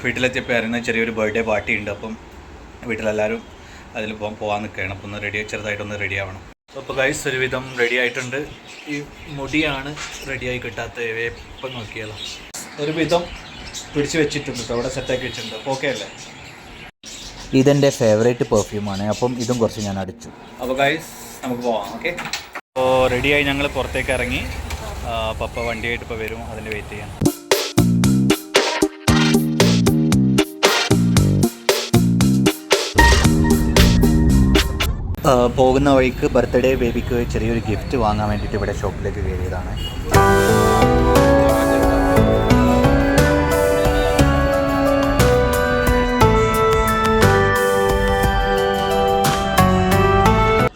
വീട്ടിലെത്തിയപ്പോൾ അറിയുന്ന ചെറിയൊരു ബർത്ത്ഡേ പാർട്ടി ഉണ്ട്. അപ്പം വീട്ടിലെല്ലാവരും അതിൽ പോകാൻ നിൽക്കുകയാണ്. അപ്പോൾ ഒന്ന് ചെറുതായിട്ടൊന്ന് റെഡി ആവണം. അപ്പോൾ ഗൈസ് ഒരുവിധം റെഡി ആയിട്ടുണ്ട്. ഈ മുടിയാണ് റെഡിയായി കിട്ടാത്ത ഇപ്പം നോക്കിയാലോ. ഒരുവിധം പിടിച്ച് വെച്ചിട്ടുണ്ട് കേട്ടോ, അവിടെ സെറ്റാക്കി വെച്ചിട്ടുണ്ട്. അപ്പോൾ ഓക്കെ അല്ലേ? ഇതെൻ്റെ ഫേവറേറ്റ് പെർഫ്യൂമാണ്. അപ്പം ഇതും കുറച്ച് ഞാൻ അടിച്ചു. അപ്പോൾ ഗൈസ് നമുക്ക് പോവാം. ഓക്കെ, അപ്പോൾ റെഡിയായി ഞങ്ങൾ പുറത്തേക്ക് ഇറങ്ങി. പപ്പ വണ്ടിയായിട്ട് ഇപ്പോൾ വരും, അതിന് വെയിറ്റ് ചെയ്യാം. പോകുന്ന വഴിക്ക് ബർത്ത്ഡേ ബേബിക്ക് ചെറിയൊരു ഗിഫ്റ്റ് വാങ്ങാൻ വേണ്ടിയിട്ട് ഇവിടെ ഷോപ്പിലേക്ക് കയറിയതാണ്.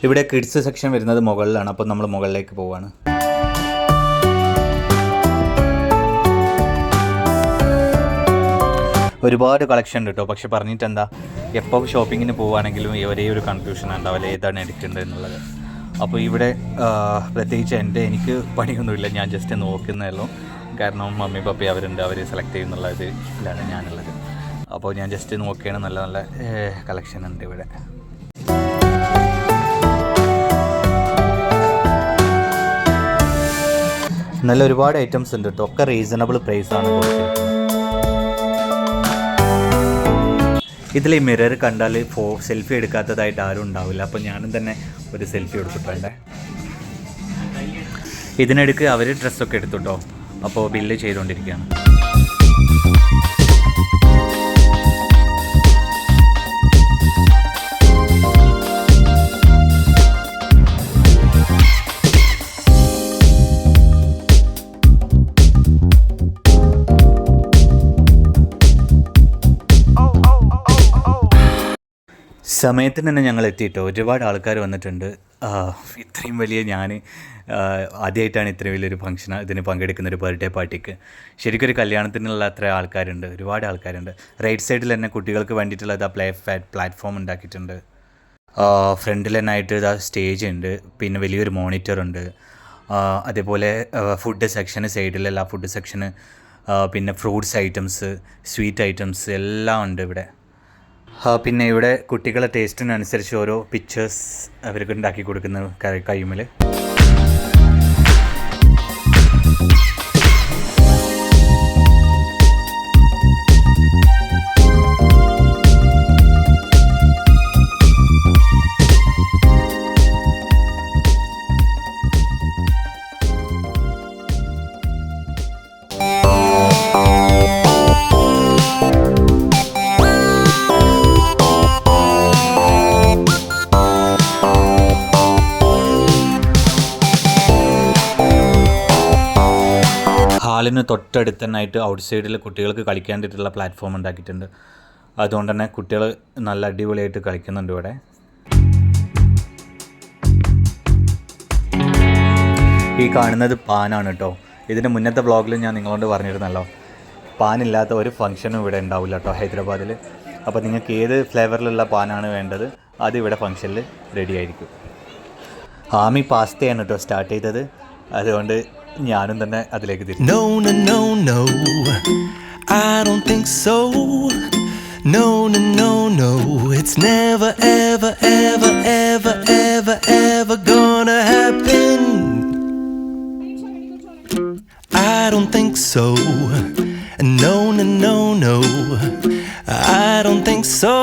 ഇവിടെ കിഡ്സ് സെക്ഷൻ വരുന്നത് മുകളിലാണ്. അപ്പോൾ നമ്മൾ മുകളിലേക്ക് പോവാണ്. ഒരുപാട് കളക്ഷൻ ഉണ്ട് കേട്ടോ. പക്ഷെ പറഞ്ഞിട്ട് എന്താ, എപ്പോൾ ഷോപ്പിങ്ങിന് പോവുകയാണെങ്കിലും ഒരേ ഒരു കൺഫ്യൂഷൻ ഉണ്ടാവില്ല ഏതാണ് എടുക്കേണ്ടത് എന്നുള്ളത്. അപ്പോൾ ഇവിടെ പ്രത്യേകിച്ച് എനിക്ക് പണിയൊന്നുമില്ല, ഞാൻ ജസ്റ്റ് നോക്കുന്നതല്ലോ. കാരണം മമ്മി പപ്പി അവരുണ്ട്, അവർ സെലക്ട് ചെയ്യുന്നുള്ള ഇതിലാണ് ഞാനുള്ളത്. അപ്പോൾ ഞാൻ ജസ്റ്റ് നോക്കുകയാണ്. നല്ല നല്ല കളക്ഷൻ ഉണ്ട് ഇവിടെ. നല്ല ഒരുപാട് ഐറ്റംസ് ഉണ്ട് കേട്ടോ. ഒക്കെ റീസണബിൾ പ്രൈസാണ് കൊടുത്തിരിക്കുന്നത്. ഇതിൽ ഈ മിറർ കണ്ടാൽ സെൽഫി എടുക്കാത്തതായിട്ട് ആരും ഉണ്ടാവില്ല. അപ്പോൾ ഞാനും തന്നെ ഒരു സെൽഫി എടുത്തിട്ടുണ്ട്. ഇതിനിടയ്ക്ക് അവർ ഡ്രസ്സൊക്കെ എടുത്തുട്ടോ. അപ്പോൾ ബില്ല് ചെയ്തുകൊണ്ടിരിക്കുകയാണ്. സമയത്തിന് തന്നെ ഞങ്ങൾ എത്തിയിട്ടോ. ഒരുപാട് ആൾക്കാർ വന്നിട്ടുണ്ട്. ഇത്രയും വലിയ ഞാൻ ആദ്യമായിട്ടാണ് ഇത്രയും വലിയൊരു ഫംഗ്ഷൻ ഇതിന് പങ്കെടുക്കുന്ന ഒരു ബർത്ത്ഡേ പാർട്ടിക്ക്. ശരിക്കും ഒരു കല്യാണത്തിനുള്ള അത്ര ആൾക്കാരുണ്ട്, ഒരുപാട് ആൾക്കാരുണ്ട്. റൈറ്റ് സൈഡിൽ തന്നെ കുട്ടികൾക്ക് വേണ്ടിയിട്ടുള്ള ഇതാ പ്ലാറ്റ്ഫോം ഉണ്ടാക്കിയിട്ടുണ്ട്. ഫ്രണ്ടിൽ തന്നെ ആയിട്ട് ഇതാ സ്റ്റേജ് ഉണ്ട്, പിന്നെ വലിയൊരു മോണിറ്ററുണ്ട്. അതേപോലെ ഫുഡ് സെക്ഷന് സൈഡിലുള്ള ഫുഡ് സെക്ഷന്, പിന്നെ ഫ്രൂട്ട്സ് ഐറ്റംസ്, സ്വീറ്റ് ഐറ്റംസ് എല്ലാം ഉണ്ട് ഇവിടെ. പിന്നെ ഇവിടെ കുട്ടികളെ ടേസ്റ്റിനനുസരിച്ച് ഓരോ പിക്ചേഴ്സ് അവർക്ക് ഉണ്ടാക്കി കൊടുക്കുന്ന കൈമിൽ. ഹാളിന് തൊട്ടടുത്ത് തന്നെയായിട്ട് ഔട്ട് സൈഡിൽ കുട്ടികൾക്ക് കളിക്കാനായിട്ടുള്ള പ്ലാറ്റ്ഫോം ഉണ്ടാക്കിയിട്ടുണ്ട്. അതുകൊണ്ട് തന്നെ കുട്ടികൾ നല്ല അടിപൊളിയായിട്ട് കളിക്കുന്നുണ്ട് ഇവിടെ. ഈ കാണുന്നത് പാനാണ് കേട്ടോ. ഇതിൻ്റെ മുന്നത്തെ വ്ളോഗിൽ ഞാൻ നിങ്ങളോട് പറഞ്ഞിരുന്നല്ലോ, പാനില്ലാത്ത ഒരു ഫംഗ്ഷനും ഇവിടെ ഉണ്ടാവില്ല കേട്ടോ ഹൈദരാബാദിൽ. അപ്പോൾ നിങ്ങൾക്ക് ഏത് ഫ്ലേവറിലുള്ള പാനാണ് വേണ്ടത് അത് ഇവിടെ ഫംഗ്ഷനിൽ റെഡി ആയിരിക്കും. ആമി പാസ്തയാണ് കേട്ടോ സ്റ്റാർട്ട് ചെയ്തത്. അതുകൊണ്ട് ഞാനും തന്നെ അതിലേക്ക് തിരിച്ചു. No, no, no, no, I don't think so. No, no, no, no, it's never, ever, ever, ever, ever, ever gonna happen. I don't think so. No, no, no, no, I don't think so.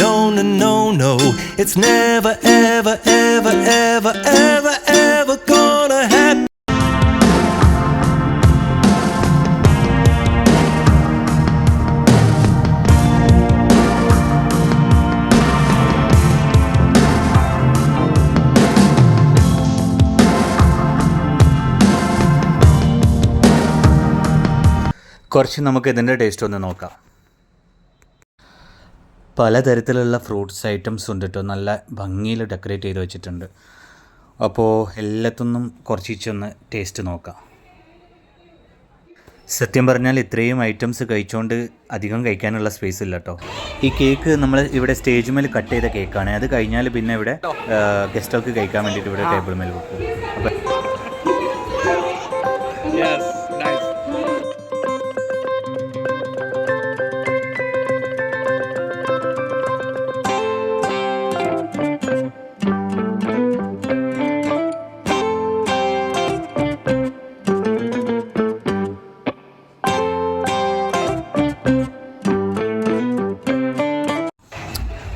No, no, no, no, it's never, ever, ever, ever, ever, ever gonna happen. കുറച്ച് നമുക്ക് ഇതിൻ്റെ taste ഒന്ന് നോക്കാം. പലതരത്തിലുള്ള fruits items ഉണ്ട് കേട്ടോ. നല്ല ഭംഗിയിൽ ഡെക്കറേറ്റ് ചെയ്ത് വെച്ചിട്ടുണ്ട്. അപ്പോൾ എല്ലാത്തൊന്നും കുറച്ചൊന്ന് ടേസ്റ്റ് നോക്കാം. സത്യം പറഞ്ഞാൽ ഇത്രയും ഐറ്റംസ് കഴിച്ചുകൊണ്ട് അധികം കഴിക്കാനുള്ള സ്പേസ് ഇല്ല കേട്ടോ. ഈ കേക്ക് നമ്മൾ ഇവിടെ സ്റ്റേജ് മേൽ കട്ട് ചെയ്ത കേക്കാണ്. അത് കഴിഞ്ഞാൽ പിന്നെ ഇവിടെ ഗസ്റ്റുകൾക്ക് കഴിക്കാൻ വേണ്ടിയിട്ട് ഇവിടെ ടേബിൾ മേൽ വെക്കും. അപ്പോൾ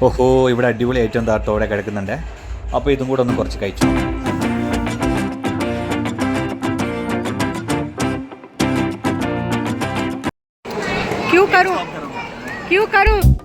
ഓഹോ, ഇവിടെ അടിപൊളി ഐറ്റം താട്ടോടെ കിടക്കുന്നുണ്ട്. അപ്പോൾ ഇതും കൂടെ ഒന്ന് കുറച്ച് കഴിച്ചു. क्यों करूं?